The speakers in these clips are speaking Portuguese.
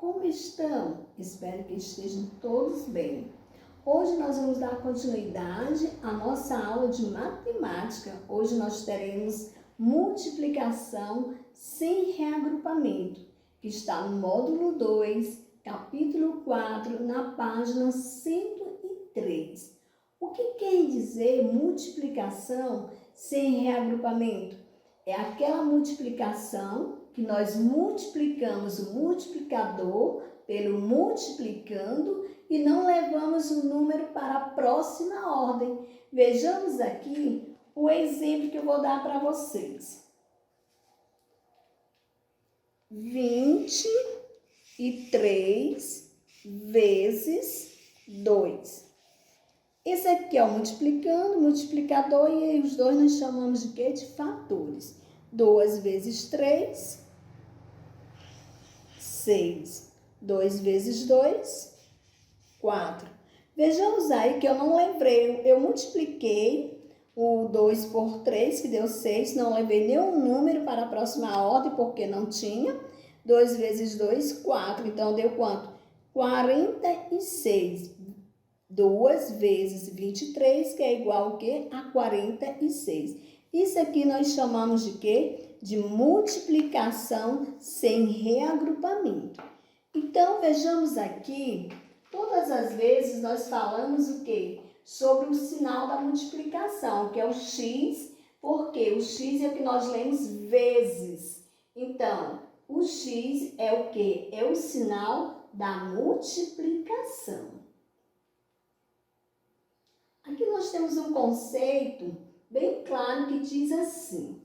Como estão? Espero que estejam todos bem. Hoje nós vamos dar continuidade à nossa aula de matemática. Hoje nós teremos multiplicação sem reagrupamento, que está no módulo 2, capítulo 4, na página 103. O que quer dizer multiplicação sem reagrupamento? É aquela multiplicação que nós multiplicamos o multiplicador pelo multiplicando e não levamos o número para a próxima ordem. Vejamos aqui o exemplo que eu vou dar para vocês. 23 vezes 2. Esse aqui é o multiplicando, multiplicador, e aí os dois nós chamamos de quê? De fatores. 2 vezes 3, 6. 2 vezes 2, 4. Vejamos aí que eu não lembrei, eu multipliquei o 2 por 3, que deu 6, não levei nenhum número para a próxima ordem, porque não tinha. 2 vezes 2, 4, então deu quanto? 46. 2 vezes 23, que é igual ao quê? A 46. Isso aqui nós chamamos de quê? De multiplicação sem reagrupamento. Então, vejamos aqui, todas as vezes nós falamos o quê? Sobre o sinal da multiplicação, que é o x, porque o x é o que nós lemos vezes. Então, o x é o quê? É o sinal da multiplicação. Aqui nós temos um conceito bem claro que diz assim: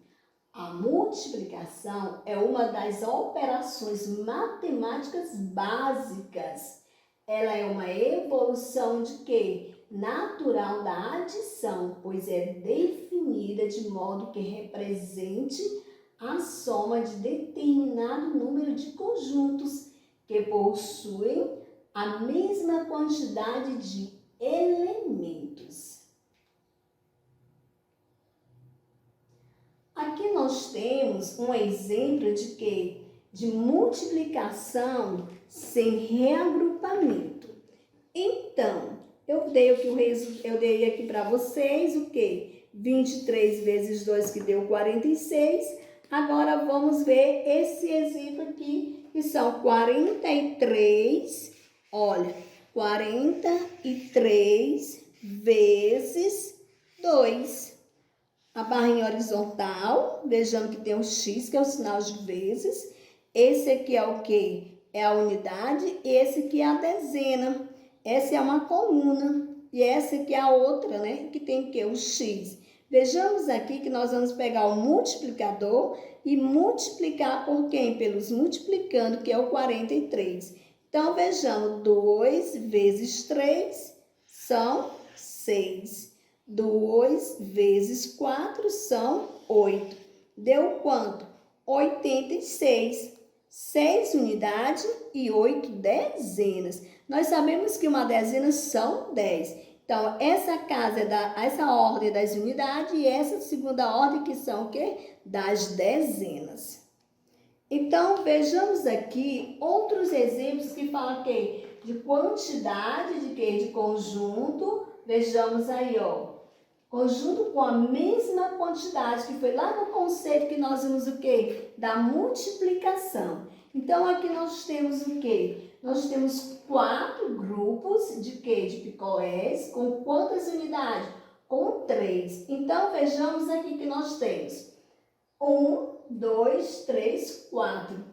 a multiplicação é uma das operações matemáticas básicas. Ela é uma evolução de quê? Natural da adição, pois é definida de modo que represente a soma de determinado número de conjuntos que possuem a mesma quantidade de elementos. Aqui nós temos um exemplo de quê? De multiplicação sem reagrupamento. Então, eu dei aqui para vocês o quê? 23 vezes 2, que deu 46. Agora vamos ver esse exemplo aqui, que são 43, olha, 43 vezes 2. A barrinha horizontal, vejamos que tem um x, que é o sinal de vezes. Esse aqui é o quê? É a unidade. Esse aqui é a dezena. Essa é uma coluna. E essa aqui é a outra, né? Que tem o quê? O x. Vejamos aqui que nós vamos pegar o multiplicador e multiplicar por quem? Pelos multiplicando, que é o 43. Então, vejamos, 2 vezes 3 são 6. 2 vezes 4 são 8. Deu quanto? 86. 6 unidades e 8 dezenas. Nós sabemos que uma dezena são 10. Então, essa casa é essa ordem das unidades e essa segunda ordem que são o quê? Das dezenas. Então, vejamos aqui outros exemplos que falam quê? De quantidade, de quê? De conjunto. Vejamos aí, ó. Conjunto com a mesma quantidade, que foi lá no conceito que nós vimos o quê? Da multiplicação. Então, aqui nós temos o quê? Nós temos 4 grupos de quê? De picolés. Com quantas unidades? Com 3. Então, vejamos aqui que nós temos 1, 2, 3, 4.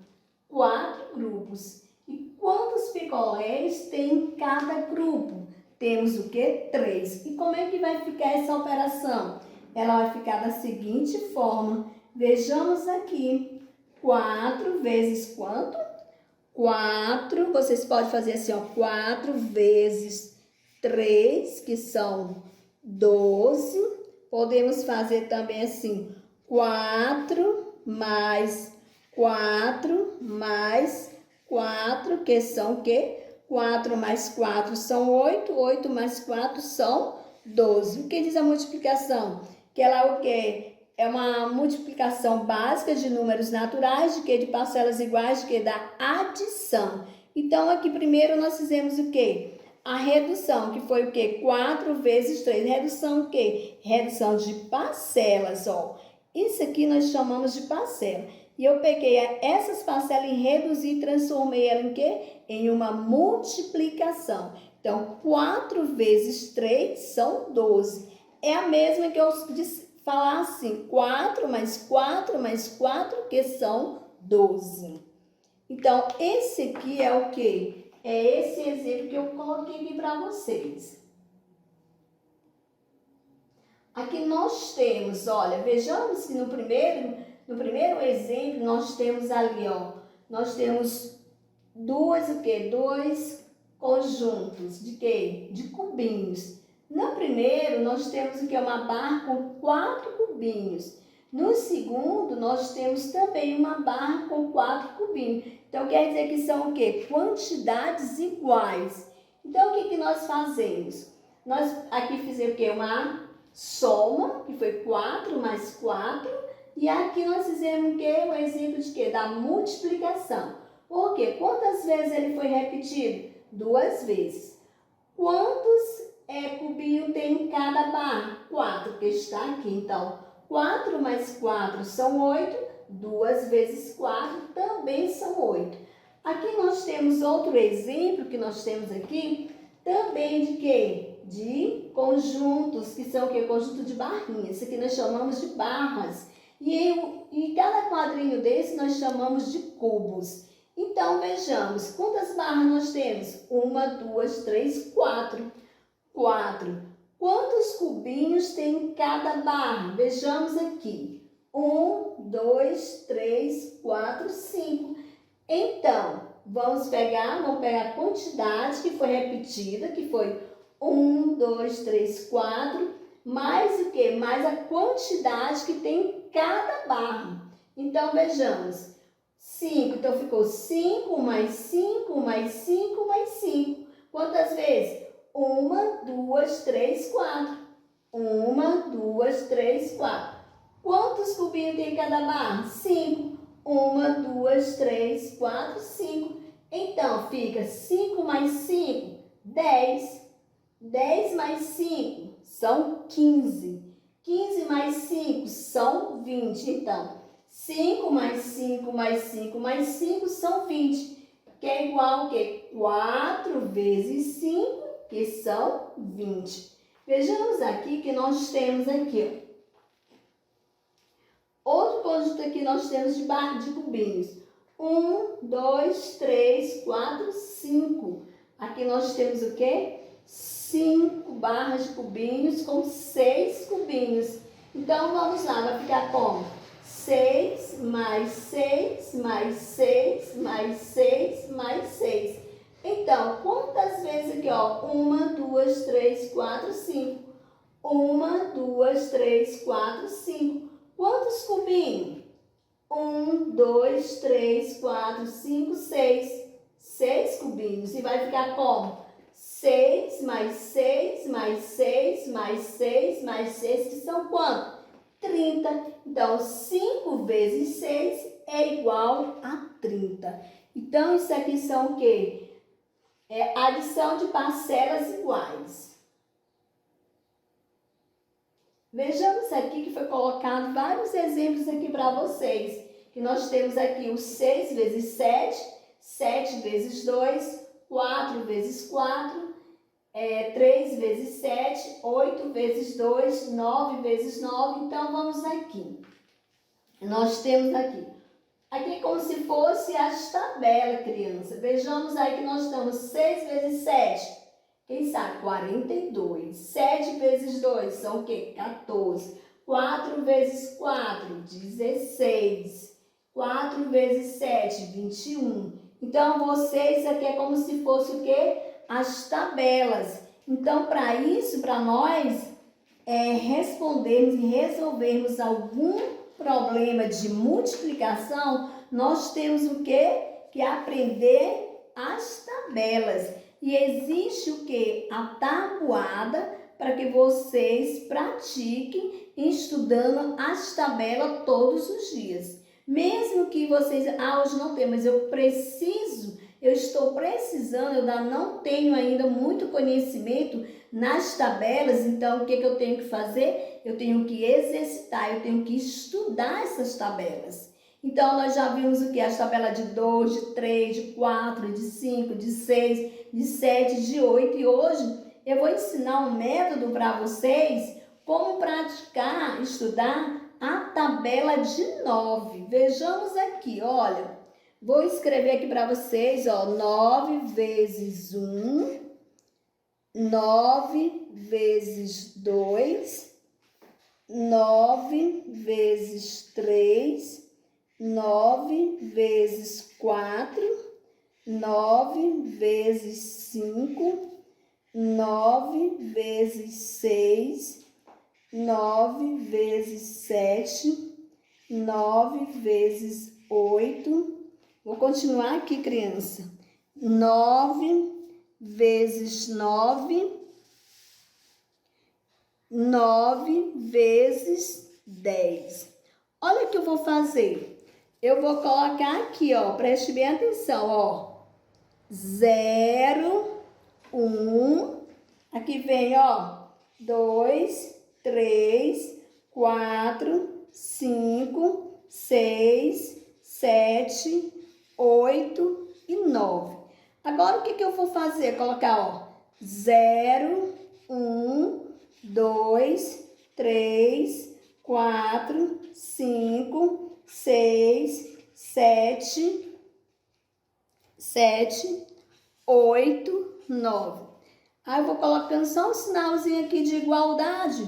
4 grupos. E quantos picolés tem em cada grupo? Temos o quê? 3. E como é que vai ficar essa operação? Ela vai ficar da seguinte forma. Vejamos aqui. 4 vezes quanto? 4. Vocês podem fazer assim, ó. 4 vezes 3, que são 12. Podemos fazer também assim. 4 mais 4 mais 4, que são o quê? 4 mais 4 são 8, 8 mais 4 são 12. O que diz a multiplicação? Que ela é o quê? É uma multiplicação básica de números naturais, de quê? De parcelas iguais, de quê? Da adição. Então, aqui primeiro nós fizemos o quê? A redução, que foi o quê? 4 vezes 3. Redução o quê? Redução de parcelas, ó. Isso aqui nós chamamos de parcela. E eu peguei essas parcelas e reduzi e transformei ela em quê? Em uma multiplicação. Então, 4 vezes 3 são 12. É a mesma que eu disse, falar assim, 4 mais 4 mais 4, que são 12. Então, esse aqui é o quê? É esse exemplo que eu coloquei aqui para vocês. Aqui nós temos, olha, vejamos que no primeiro exemplo nós temos ali, ó, nós temos dois conjuntos de quê? De cubinhos. No primeiro nós temos o que? Uma barra com 4 cubinhos. No segundo nós temos também uma barra com 4 cubinhos. Então quer dizer que são o quê? Quantidades iguais. Então o que nós fazemos? Nós aqui fizemos o quê? Uma soma, que foi 4 mais 4, e aqui nós fizemos o quê? O exemplo de quê? Da multiplicação. Por quê? Quantas vezes ele foi repetido? 2 vezes. Quantos cubinhos tem em cada barra? 4, que está aqui. Então, 4 mais 4 são 8, 2 vezes 4 também são 8. Aqui nós temos outro exemplo que nós temos aqui, também de quê? De conjuntos, que são o quê? Conjunto de barrinhas. Isso aqui nós chamamos de barras. E cada quadrinho desse nós chamamos de cubos. Então, vejamos, quantas barras nós temos? 1, 2, 3, 4. 4. Quantos cubinhos tem em cada barra? Vejamos aqui. 1, 2, 3, 4, 5. Então, vamos pegar a quantidade que foi repetida, que foi 1, 2, 3, 4, mais o quê? Mais a quantidade que tem em cada barra. Então, vejamos. 5, então ficou 5 mais 5 mais 5 mais 5. Quantas vezes? 1, 2, 3, 4. 1, 2, 3, 4. Quantos cubinhos tem em cada barra? 5. 1, 2, 3, 4, 5. Então, fica 5 mais 5, 10. 10 mais 5 são 15. 15 mais 5 são 20. Então, 5 mais 5 mais 5 mais 5 são 20. Que é igual a quê? 4 vezes 5, que são 20. Vejamos aqui que nós temos aqui, ó. Outro conjunto aqui nós temos de barra de cubinhos. 1, 2, 3, 4, 5. Aqui nós temos o quê? 5 barras de cubinhos com 6 cubinhos. Então, vamos lá, vai ficar como? 6 mais 6 mais 6 mais 6 mais 6. Então, quantas vezes aqui, ó? 1, 2, 3, 4, 5. 1, 2, 3, 4, 5. Quantos cubinhos? 1, 2, 3, 4, 5, 6. 6 cubinhos. E vai ficar como? 6 mais 6 mais 6 mais 6 mais 6, que são quanto? 30. Então, 5 vezes 6 é igual a 30. Então, isso aqui são o quê? É adição de parcelas iguais. Vejamos aqui que foi colocado vários exemplos aqui para vocês. Que nós temos aqui o 6 vezes 7, 7 vezes 2, 4 vezes 4, 3 vezes 7, 8 vezes 2, 9 vezes 9. Então, vamos aqui. Nós temos aqui é como se fosse as tabelas, criança. Vejamos aí que nós estamos 6 vezes 7. Quem sabe? 42. 7 vezes 2 são o quê? 14. 4 vezes 4, 16. 4 vezes 7, 21. Então, vocês aqui é como se fosse o quê? As tabelas. Então, para isso, para nós respondermos e resolvermos algum problema de multiplicação, nós temos o quê? Que aprender as tabelas. E existe o quê? A tabuada para que vocês pratiquem estudando as tabelas todos os dias. Mesmo que vocês, hoje não tem, mas eu eu estou precisando, eu ainda não tenho ainda muito conhecimento nas tabelas, então o que eu tenho que fazer? Eu tenho que exercitar, eu tenho que estudar essas tabelas. Então, nós já vimos o que? As tabelas de 2, de 3, de 4, de 5, de 6, de 7, de 8. E hoje eu vou ensinar um método para vocês como praticar, estudar a tabela de 9. Vejamos aqui, olha. Vou escrever aqui para vocês, ó, 9 vezes 1, 9 vezes 2, 9 vezes 3, 9 vezes 4, 9 vezes 5, 9 vezes 6, 9 vezes 7, 9 vezes 8. Vou continuar aqui, criança. 9 vezes 9, 9 vezes 10. Olha o que eu vou fazer. Eu vou colocar aqui, ó, preste bem atenção, ó. 0, 1, aqui vem, ó, 2, 3, 4, 5, 6, 7, 8 e 9. Agora, o que eu vou fazer? Colocar, ó, 0, 1, 2, 3, 4, 5, 6, 7, 8, 9. Aí eu vou colocando só um sinalzinho aqui de igualdade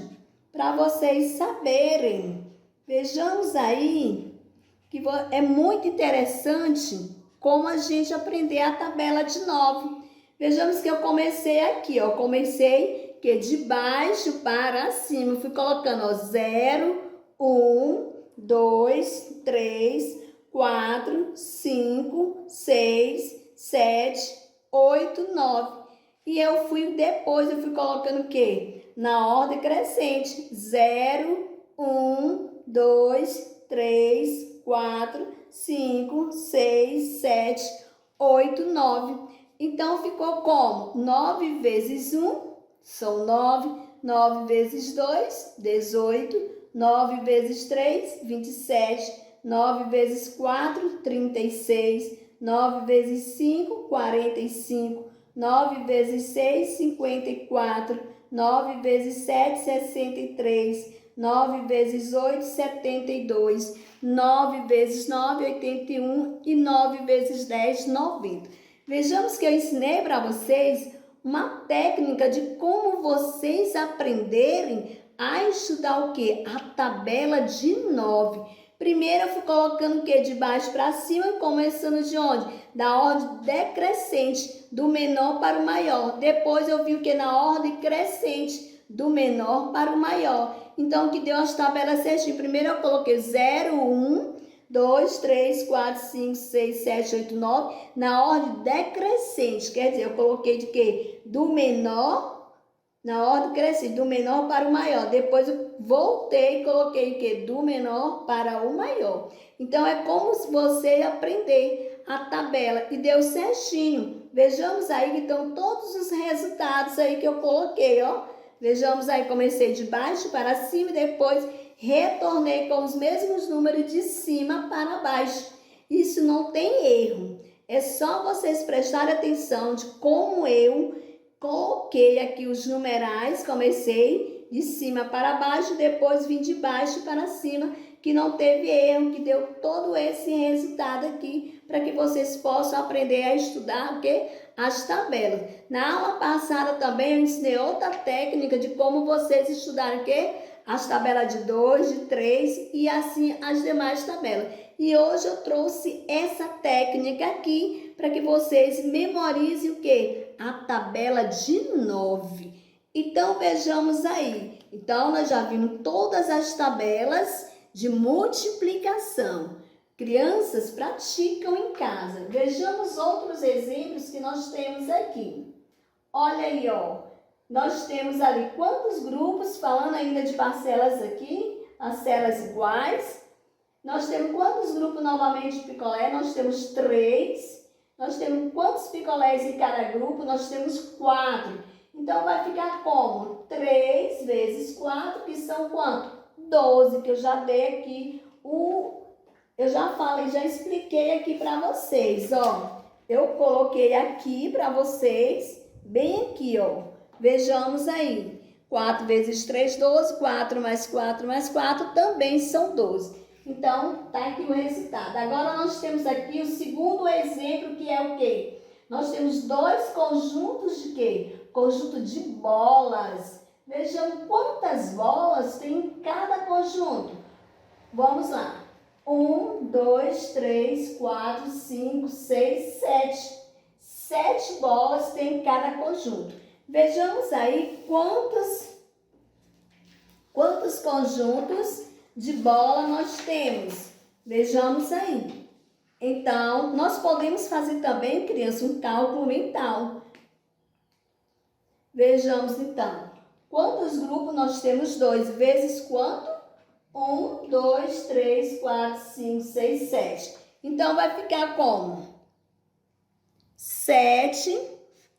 para vocês saberem. Vejamos aí que é muito interessante como a gente aprender a tabela de 9. Vejamos que eu comecei aqui, ó. Comecei que de baixo para cima. Eu fui colocando, ó, 0, 1, 2, 3, 4, 5, 6, 7, 8, 9. E eu fui colocando o quê? Na ordem crescente. 0, 1, 2, 3, 4, 5, 6, 7, 8, 9. Então, ficou como? 9 vezes 1 são 9. 9 vezes 2, 18. 9 vezes 3, 27. 9 vezes 4, 36. 9 vezes 5, 45. 9 vezes 6, 54. 9 vezes 7, 63. 9 vezes 8, 72. 9 vezes 9, 81. E 9 vezes 10, 90. Vejamos que eu ensinei para vocês uma técnica de como vocês aprenderem a estudar o quê? A tabela de 9. Primeiro eu fui colocando o quê? De baixo para cima, começando de onde? Da ordem decrescente, do menor para o maior. Depois eu vi o que? Na ordem crescente, do menor para o maior. Então, que deu as tabelas certinho. Primeiro eu coloquei 0, 1, 2, 3, 4, 5, 6, 7, 8, 9, na ordem decrescente. Quer dizer, eu coloquei de quê? Do menor, na ordem crescente, do menor para o maior. Depois eu voltei e coloquei o quê? Do menor para o maior. Então, é como se você aprender a tabela e deu certinho. Vejamos aí que estão todos os resultados aí que eu coloquei, ó. Vejamos aí, comecei de baixo para cima e depois retornei com os mesmos números de cima para baixo. Isso não tem erro. É só vocês prestarem atenção de como eu coloquei aqui os numerais. Comecei de cima para baixo, depois vim de baixo para cima, que não teve erro, que deu todo esse resultado aqui, para que vocês possam aprender a estudar o quê? As tabelas. Na aula passada também eu ensinei outra técnica de como vocês estudarem o quê? As tabelas de 2, de 3 e assim as demais tabelas. E hoje eu trouxe essa técnica aqui para que vocês memorizem o quê? A tabela de 9. Então vejamos aí. Então nós já vimos todas as tabelas de multiplicação. Crianças praticam em casa. Vejamos outros exemplos que nós temos aqui. Olha aí, ó. Nós temos ali quantos grupos, falando ainda de parcelas aqui, parcelas iguais. Nós temos quantos grupos novamente de picolé? Nós temos 3. Nós temos quantos picolés em cada grupo? Nós temos 4. Então, vai ficar como? 3 vezes 4, que são quanto? 12, que eu já dei aqui eu já falei, já expliquei aqui para vocês, ó. Eu coloquei aqui para vocês, bem aqui, ó. Vejamos aí. 4 vezes 3, 12. 4 mais 4 mais 4 também são 12. Então, tá aqui o resultado. Agora, nós temos aqui o segundo exemplo, que é o quê? Nós temos 2 conjuntos de quê? Conjunto de bolas. Vejamos quantas bolas tem em cada conjunto. Vamos lá. 1, 2, 3, 4, 5, 6, 7. 7 bolas tem em cada conjunto. Vejamos aí quantos conjuntos de bola nós temos. Vejamos aí. Então, nós podemos fazer também, criança, um cálculo mental. Vejamos então. Quantos grupos nós temos? 2 vezes quanto? 1, 2, 3, 4, 5, 6, 7. Então, vai ficar como? 7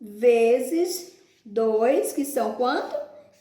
vezes 2, que são quanto?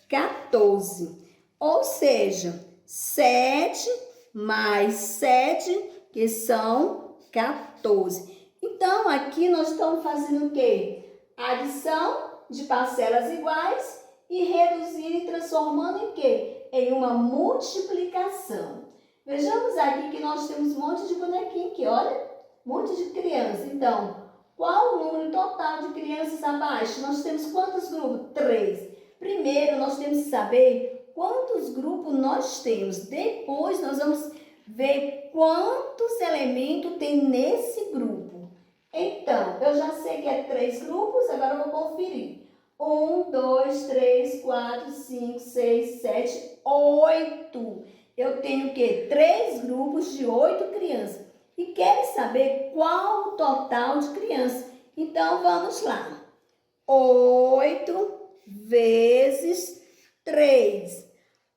14. Ou seja, 7 mais 7, que são 14. Então, aqui nós estamos fazendo o quê? Adição de parcelas iguais e reduzindo e transformando em quê? Em uma multiplicação. Vejamos aqui que nós temos um monte de bonequinho aqui, olha. Um monte de criança. Então, qual o número total de crianças abaixo? Nós temos quantos grupos? 3. Primeiro, nós temos que saber quantos grupos nós temos. Depois, nós vamos ver quantos elementos tem nesse grupo. Então, eu já sei que é 3 grupos, agora eu vou conferir. 1, 2, 3, 4, 5, 6, 7, 8. Eu tenho o quê? 3 grupos de 8 crianças. E querem saber qual o total de crianças. Então, vamos lá. 8 vezes 3.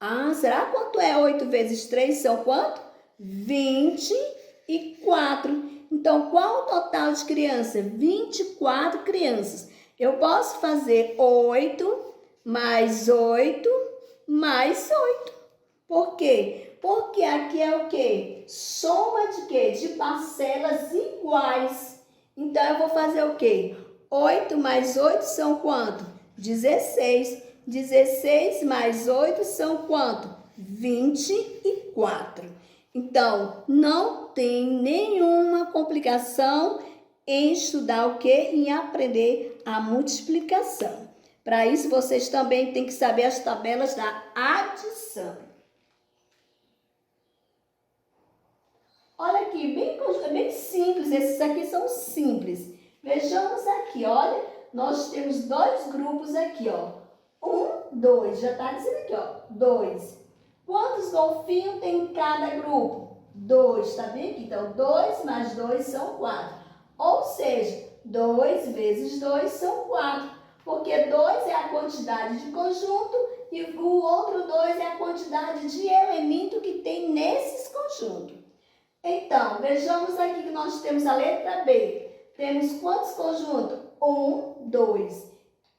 Ah, será quanto é 8 vezes 3? São quanto? 24. Então, qual o total de crianças? 24 crianças. Eu posso fazer 8 mais 8 mais 8. Por quê? Porque aqui é o quê? Soma de quê? De parcelas iguais. Então, eu vou fazer o quê? 8 mais 8 são quanto? 16. 16 mais 8 são quanto? 24. Então, não tem nenhuma complicação em estudar o quê? Em aprender a multiplicação. Para isso, vocês também têm que saber as tabelas da adição. Olha aqui, bem simples, esses aqui são simples. Vejamos aqui, olha, nós temos 2 grupos aqui, ó. 1, 2, já está dizendo aqui, ó, 2. Quantos golfinhos tem em cada grupo? 2, tá bem aqui? Então, 2 mais 2 são 4. Ou seja, 2 vezes 2 são 4. Porque 2 é a quantidade de conjunto e o outro 2 é a quantidade de elemento que tem nesses conjuntos. Então, vejamos aqui que nós temos a letra B. Temos quantos conjuntos? 1, 2.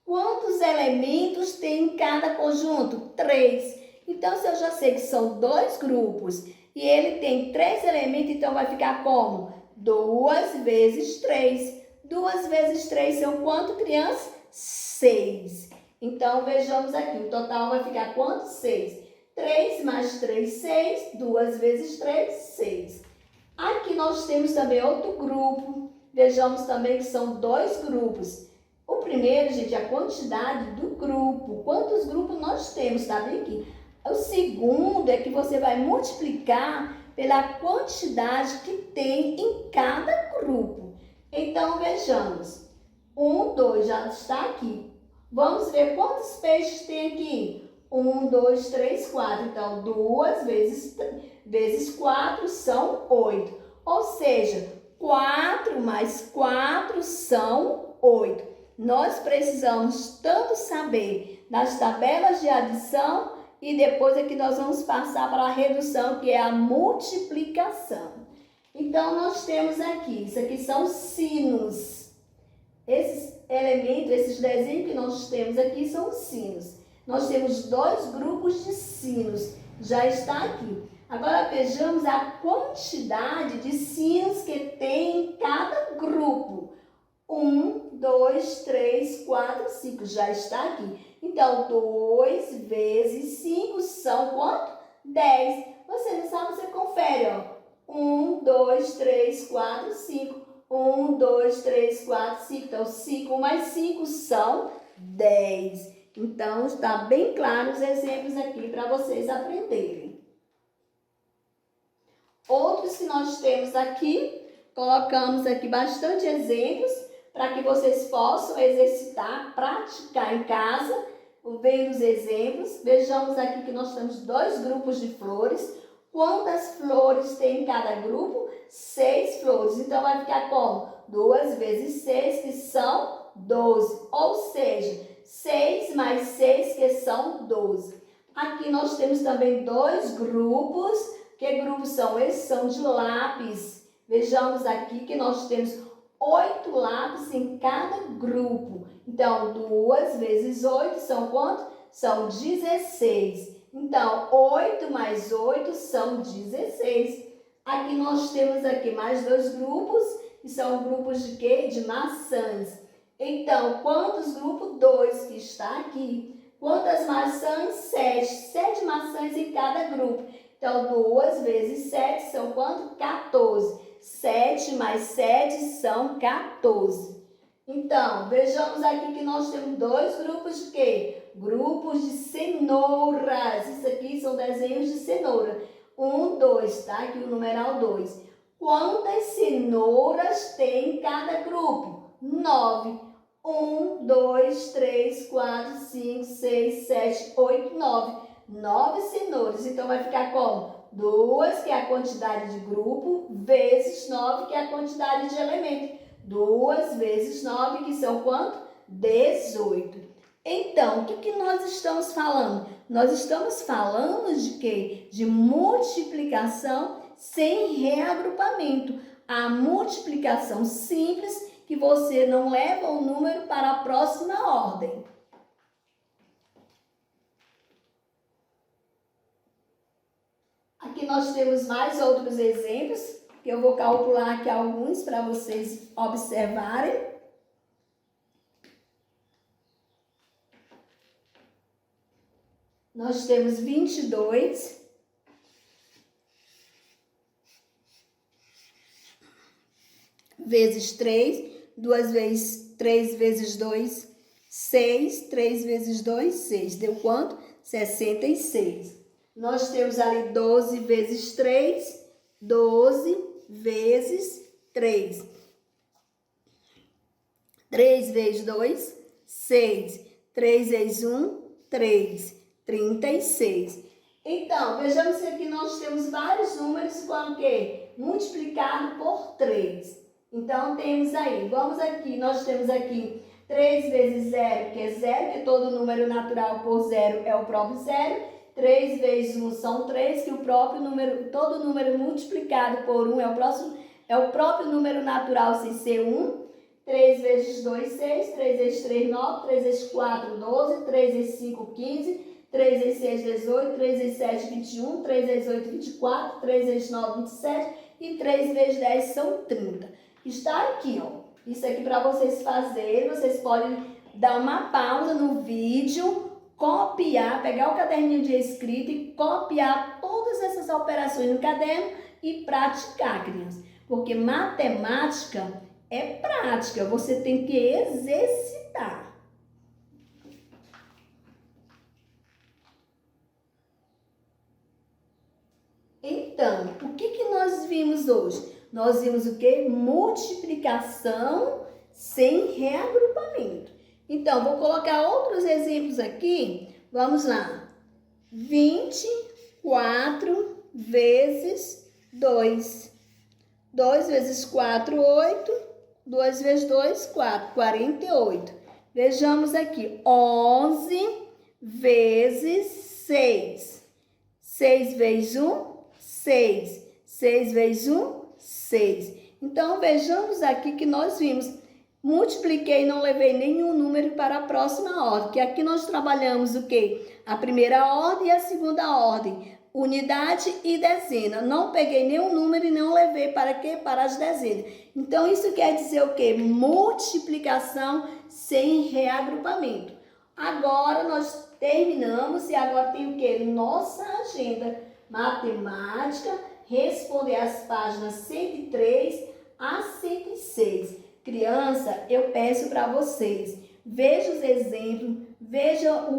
Quantos elementos tem em cada conjunto? 3. Então, se eu já sei que são 2 grupos e ele tem 3 elementos, então vai ficar como? 2 vezes 3. 2 vezes 3 são quanto, crianças? 6. Então, vejamos aqui, o total vai ficar quanto? 6. 3 mais 3, 6. 2 vezes 3, 6. Aqui nós temos também outro grupo. Vejamos também que são 2 grupos. O primeiro, gente, é a quantidade do grupo. Quantos grupos nós temos, tá bem aqui? O segundo é que você vai multiplicar pela quantidade que tem em cada grupo. Então, vejamos. 1, 2, já está aqui. Vamos ver quantos peixes tem aqui. 1, 2, 3, 4. Então, 2 vezes 4 são 8. Ou seja, 4 mais 4 são 8. Nós precisamos tanto saber das tabelas de adição e depois é que nós vamos passar para a redução, que é a multiplicação. Então, nós temos aqui, isso aqui são sinos. Esses elementos, esses desenhos que nós temos aqui são sinos. Nós temos 2 grupos de sinos, já está aqui. Agora, vejamos a quantidade de sinos que tem em cada grupo. 1, 2, 3, 4, 5, já está aqui. Então, 2 vezes 5 são quanto? 10. Você não sabe, você confere, ó. 1, 2, 3, 4, 5. 1, 2, 3, 4, 5. Então, 5 mais 5 são 10. Então, está bem claro os exemplos aqui para vocês aprenderem. Outros que nós temos aqui, colocamos aqui bastante exemplos para que vocês possam exercitar, praticar em casa, vendo os exemplos. Vejamos aqui que nós temos 2 grupos de flores. Quantas flores tem em cada grupo? 6 flores. Então, vai ficar como? 2 vezes 6, que são 12. Ou seja, 6 mais 6, que são 12. Aqui nós temos também 2 grupos. Que grupos são? Esses são de lápis. Vejamos aqui que nós temos 8 lápis em cada grupo. Então, 2 vezes 8 são quanto? São 16. Então, 8 mais 8 são 16. Aqui nós temos aqui mais 2 grupos, que são grupos de quê? De maçãs. Então, quantos grupos? 2 que está aqui. Quantas maçãs? 7. 7 maçãs em cada grupo. Então, 2 vezes 7 são quanto? 14. 7 mais 7 são 14. Então, vejamos aqui que nós temos 2 grupos de quê? Grupos de cenouras. Isso aqui são desenhos de cenoura. 1, 2, tá? Aqui o numeral 2. Quantas cenouras tem em cada grupo? 9. 1, 2, 3, 4, 5, 6, 7, 8, 9. 9 cenouras. Então, vai ficar como? 2, que é a quantidade de grupo, vezes 9, que é a quantidade de elemento. 2 vezes 9, que são quanto? 18. Então, o que nós estamos falando? Nós estamos falando de quê? De multiplicação sem reagrupamento. A multiplicação simples, que você não leva o número para a próxima ordem. Aqui nós temos mais outros exemplos, que eu vou calcular aqui alguns para vocês observarem. Nós temos 22 vezes 3, 2 vezes 3 vezes 2, 6, 3 vezes 2, 6. Deu quanto? 66. Nós temos ali 12 vezes 3, 12 vezes 3. 3 vezes 2, 6. 3 vezes 1, 3. 36. Então, vejamos que aqui nós temos vários números com o quê? Multiplicado por 3. Então, temos aí, vamos aqui, nós temos aqui 3 vezes 0, que é 0, que todo número natural por 0 é o próprio 0. 3 vezes 1 são 3, que o próprio número, todo número multiplicado por 1 é o próprio número natural sem ser 1. 3 vezes 2, 6. 3 vezes 3, 9. 3 vezes 4, 12. 3 vezes 5, 15. 3 vezes 6, 18. 3 vezes 7, 21. 3 vezes 8, 24. 3 vezes 9, 27. E 3 vezes 10 são 30. Está aqui, ó. Isso aqui para vocês fazerem. Vocês podem dar uma pausa no vídeo, copiar, pegar o caderninho de escrita e copiar todas essas operações no caderno e praticar, crianças. Porque matemática é prática, você tem que exercitar. Então, o que nós vimos hoje? Nós vimos o quê? Multiplicação sem reagrupamento. Então, vou colocar outros exemplos aqui. Vamos lá. 24 vezes 2. 2 vezes 4, 8. 2 vezes 2, 4. 48. Vejamos aqui. 11 vezes 6. 6 vezes 1, 6. 6 vezes 1, 6. Então, vejamos aqui que nós vimos, multipliquei e não levei nenhum número para a próxima ordem, que aqui nós trabalhamos o quê? A primeira ordem e a segunda ordem, unidade e dezena. Não peguei nenhum número e não levei para quê? Para as dezenas. Então, isso quer dizer o quê? Multiplicação sem reagrupamento. Agora, nós terminamos e agora tem o quê? Nossa agenda matemática, responder as páginas 103 a 106. Criança, eu peço para vocês, veja os exemplos, veja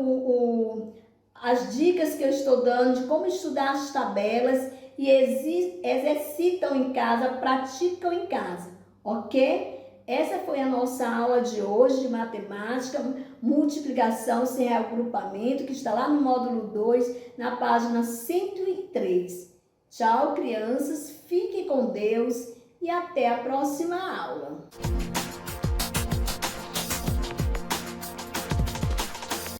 as dicas que eu estou dando de como estudar as tabelas e exercitam em casa, praticam em casa, ok? Essa foi a nossa aula de hoje de matemática, multiplicação sem agrupamento, que está lá no módulo 2, na página 103. Tchau, crianças, fiquem com Deus e até a próxima aula.